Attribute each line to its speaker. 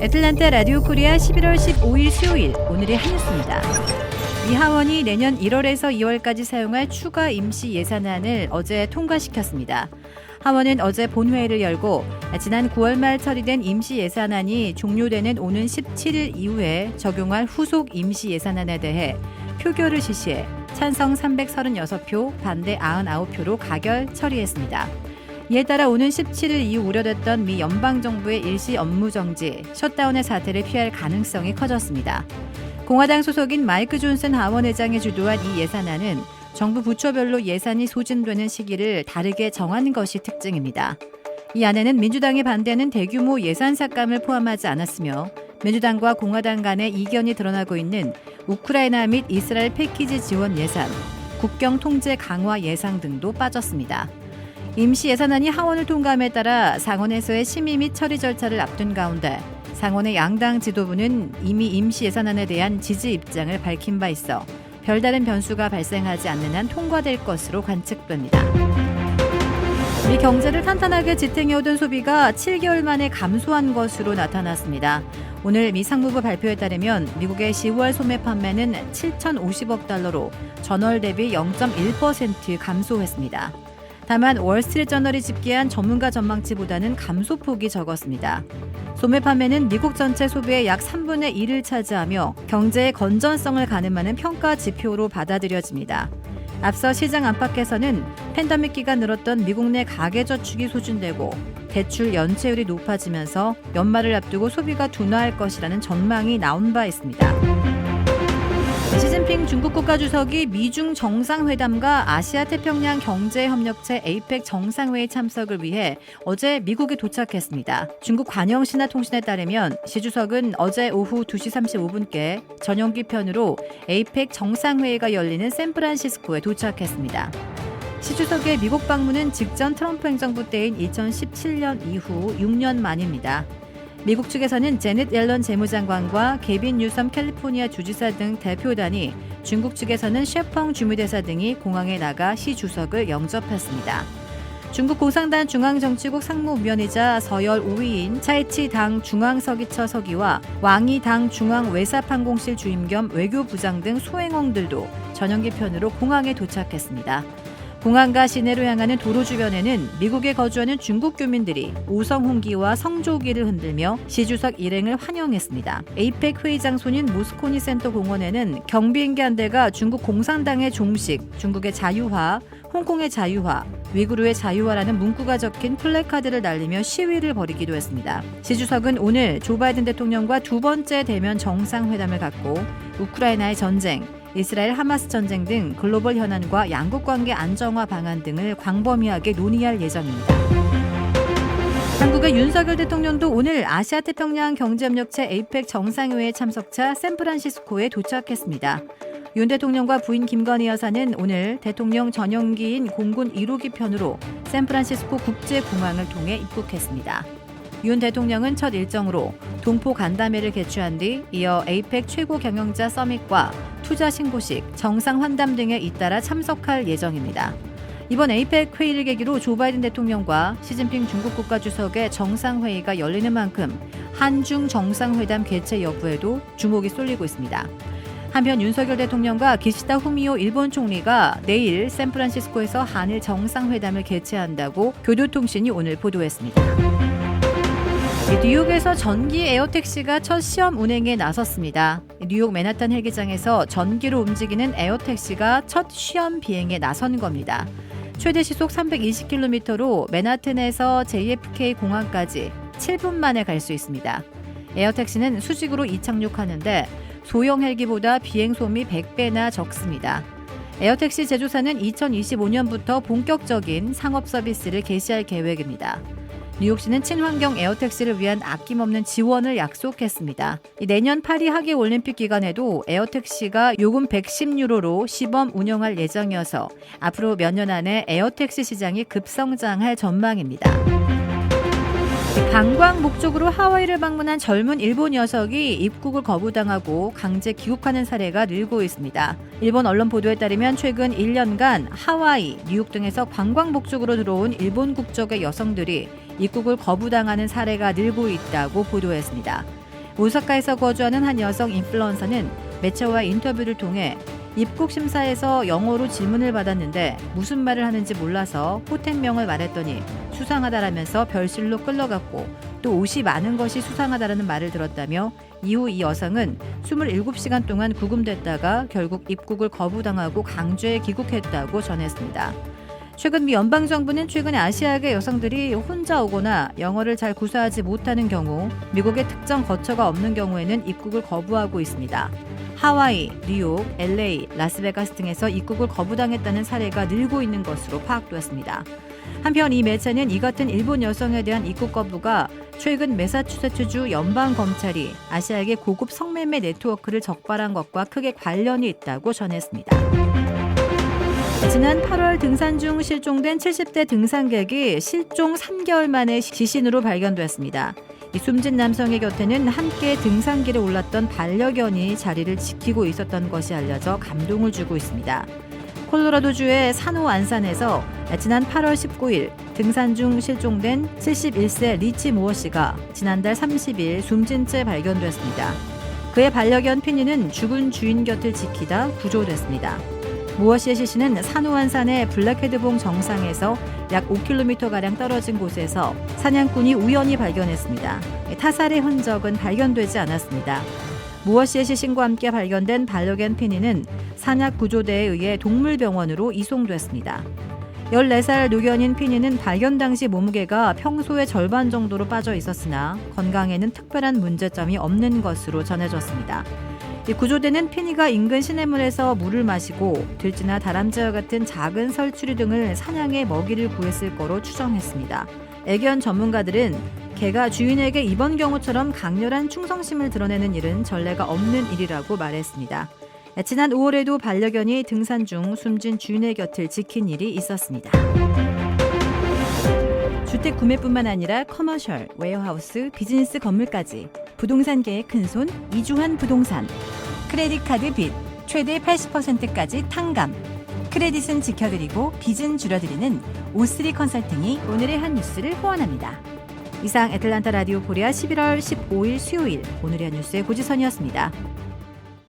Speaker 1: 애틀랜타 라디오 코리아 11월 15일 수요일 오늘의 한 뉴스입니다. 미 하원이 내년 1월에서 2월까지 사용할 추가 임시 예산안을 어제 통과시켰습니다. 하원은 어제 본회의를 열고 지난 9월 말 처리된 임시 예산안이 종료되는 오는 17일 이후에 적용할 후속 임시 예산안에 대해 표결을 실시해 찬성 336표, 반대 99표로 가결 처리했습니다. 이에 따라 오는 17일 이후 우려됐던 미 연방정부의 일시 업무정지, 셧다운의 사태를 피할 가능성이 커졌습니다. 공화당 소속인 마이크 존슨 하원 의장이 주도한 이 예산안은 정부 부처별로 예산이 소진되는 시기를 다르게 정하는 것이 특징입니다. 이 안에는 민주당이 반대하는 대규모 예산 삭감을 포함하지 않았으며 민주당과 공화당 간의 이견이 드러나고 있는 우크라이나 및 이스라엘 패키지 지원 예산, 국경 통제 강화 예상 등도 빠졌습니다. 임시 예산안이 하원을 통과함에 따라 상원에서의 심의 및 처리 절차를 앞둔 가운데 상원의 양당 지도부는 이미 임시 예산안에 대한 지지 입장을 밝힌 바 있어 별다른 변수가 발생하지 않는 한 통과될 것으로 관측됩니다. 미 경제를 탄탄하게 지탱해오던 소비가 7개월 만에 감소한 것으로 나타났습니다. 오늘 미 상무부 발표에 따르면 미국의 10월 소매 판매는 7,050억 달러로 전월 대비 0.1% 감소했습니다. 다만 월스트리트저널이 집계한 전문가 전망치보다는 감소폭이 적었습니다. 소매 판매는 미국 전체 소비의 약 3분의 1을 차지하며 경제의 건전성을 가늠하는 평가 지표로 받아들여집니다. 앞서 시장 안팎에서는 팬데믹 기간 늘었던 미국 내 가계저축이 소진되고 대출 연체율이 높아지면서 연말을 앞두고 소비가 둔화할 것이라는 전망이 나온 바 있습니다. 시진핑 중국 국가주석이 미중 정상회담과 아시아태평양 경제협력체 APEC 정상회의 참석을 위해 어제 미국에 도착했습니다. 중국 관영신화통신에 따르면 시 주석은 어제 오후 2시 35분께 전용기 편으로 APEC 정상회의가 열리는 샌프란시스코에 도착했습니다. 시 주석의 미국 방문은 직전 트럼프 행정부 때인 2017년 이후 6년 만입니다. 미국 측에서는 제넷 옐런 재무장관과 게빈 뉴섬 캘리포니아 주지사 등 대표단이, 중국 측에서는 셰펑 주무대사 등이 공항에 나가 시 주석을 영접했습니다. 중국 공산당 중앙정치국 상무위원이자 서열 5위인 차이치 당 중앙서기처 서기와 왕이 당 중앙외사판공실 주임 겸 외교부장 등 소행원들도 전용기 편으로 공항에 도착했습니다. 공항과 시내로 향하는 도로 주변에는 미국에 거주하는 중국 교민들이 오성홍기와 성조기를 흔들며 시 주석 일행을 환영했습니다. 에이펙 회의 장소인 모스코니 센터 공원에는 경비행기 한 대가 중국 공산당의 종식, 중국의 자유화, 홍콩의 자유화, 위구르의 자유화라는 문구가 적힌 플래카드를 날리며 시위를 벌이기도 했습니다. 시 주석은 오늘 조 바이든 대통령과 두 번째 대면 정상회담을 갖고 우크라이나의 전쟁, 이스라엘 하마스 전쟁 등 글로벌 현안과 양국 관계 안정화 방안 등을 광범위하게 논의할 예정입니다. 한국의 윤석열 대통령도 오늘 아시아태평양 경제협력체 APEC 정상회의 참석차 샌프란시스코에 도착했습니다. 윤 대통령과 부인 김건희 여사는 오늘 대통령 전용기인 공군 1호기 편으로 샌프란시스코 국제공항을 통해 입국했습니다. 윤 대통령은 첫 일정으로 동포 간담회를 개최한 뒤 이어 APEC 최고 경영자 서밋과 투자 신고식, 정상 환담 등에 잇따라 참석할 예정입니다. 이번 APEC 회의를 계기로 조 바이든 대통령과 시진핑 중국 국가주석의 정상회의가 열리는 만큼 한중 정상회담 개최 여부에도 주목이 쏠리고 있습니다. 한편 윤석열 대통령과 기시다 후미오 일본 총리가 내일 샌프란시스코에서 한일 정상회담을 개최한다고 교도통신이 오늘 보도했습니다. 뉴욕에서 전기 에어택시가 첫 시험 운행에 나섰습니다. 뉴욕 맨하탄 헬기장에서 전기로 움직이는 에어택시가 첫 시험 비행에 나선 겁니다. 최대 시속 320km로 맨하탄에서 JFK 공항까지 7분 만에 갈 수 있습니다. 에어택시는 수직으로 이착륙하는데 소형 헬기보다 비행소음이 100배나 적습니다. 에어택시 제조사는 2025년부터 본격적인 상업 서비스를 개시할 계획입니다. 뉴욕시는 친환경 에어택시를 위한 아낌없는 지원을 약속했습니다. 내년 파리 하계올림픽 기간에도 에어택시가 요금 110유로로 시범 운영할 예정이어서 앞으로 몇 년 안에 에어택시 시장이 급성장할 전망입니다. 관광 목적으로 하와이를 방문한 젊은 일본 여성이 입국을 거부당하고 강제 귀국하는 사례가 늘고 있습니다. 일본 언론 보도에 따르면 최근 1년간 하와이, 뉴욕 등에서 관광 목적으로 들어온 일본 국적의 여성들이 입국을 거부당하는 사례가 늘고 있다고 보도했습니다. 오사카에서 거주하는 한 여성 인플루언서는 매체와의 인터뷰를 통해 입국 심사에서 영어로 질문을 받았는데 무슨 말을 하는지 몰라서 호텔명을 말했더니 수상하다라면서 별실로 끌려갔고 또 옷이 많은 것이 수상하다라는 말을 들었다며 이후 이 여성은 27시간 동안 구금됐다가 결국 입국을 거부당하고 강제에 귀국했다고 전했습니다. 최근 미 연방정부는 최근에 아시아계 여성들이 혼자 오거나 영어를 잘 구사하지 못하는 경우 미국의 특정 거처가 없는 경우에는 입국을 거부하고 있습니다. 하와이, 뉴욕, LA, 라스베가스 등에서 입국을 거부당했다는 사례가 늘고 있는 것으로 파악되었습니다. 한편 이 매체는 이 같은 일본 여성에 대한 입국 거부가 최근 매사추세츠주 연방검찰이 아시아계 고급 성매매 네트워크를 적발한 것과 크게 관련이 있다고 전했습니다. 지난 8월 등산 중 실종된 70대 등산객이 실종 3개월 만에 시신으로 발견되었습니다. 이 숨진 남성의 곁에는 함께 등산길에 올랐던 반려견이 자리를 지키고 있었던 것이 알려져 감동을 주고 있습니다. 콜로라도주의 산호 안산에서 지난 8월 19일 등산 중 실종된 71세 리치 모어 씨가 지난달 30일 숨진 채 발견됐습니다. 그의 반려견 피니는 죽은 주인 곁을 지키다 구조됐습니다. 모어 씨의 시신은 산호안산의 블랙헤드봉 정상에서 약 5km가량 떨어진 곳에서 사냥꾼이 우연히 발견했습니다. 타살의 흔적은 발견되지 않았습니다. 모어 씨의 시신과 함께 발견된 반려견 피니는 산악구조대에 의해 동물병원으로 이송됐습니다. 14살 노견인 피니는 발견 당시 몸무게가 평소의 절반 정도로 빠져 있었으나 건강에는 특별한 문제점이 없는 것으로 전해졌습니다. 이 구조대는 피니가 인근 시냇물에서 물을 마시고 들쥐나 다람쥐와 같은 작은 설치류 등을 사냥해 먹이를 구했을 거로 추정했습니다. 애견 전문가들은 개가 주인에게 이번 경우처럼 강렬한 충성심을 드러내는 일은 전례가 없는 일이라고 말했습니다. 지난 5월에도 반려견이 등산 중 숨진 주인의 곁을 지킨 일이 있었습니다. 주택 구매뿐만 아니라 커머셜, 웨어하우스, 비즈니스 건물까지 부동산계의 큰손 이주환 부동산. 크레딧 카드 빚 최대 80%까지 탕감. 크레딧은 지켜드리고 빚은 줄여드리는 O3 컨설팅이 오늘의 한 뉴스를 후원합니다. 이상 애틀란타 라디오 코리아 11월 15일 수요일 오늘의 한 뉴스의 고지선이었습니다.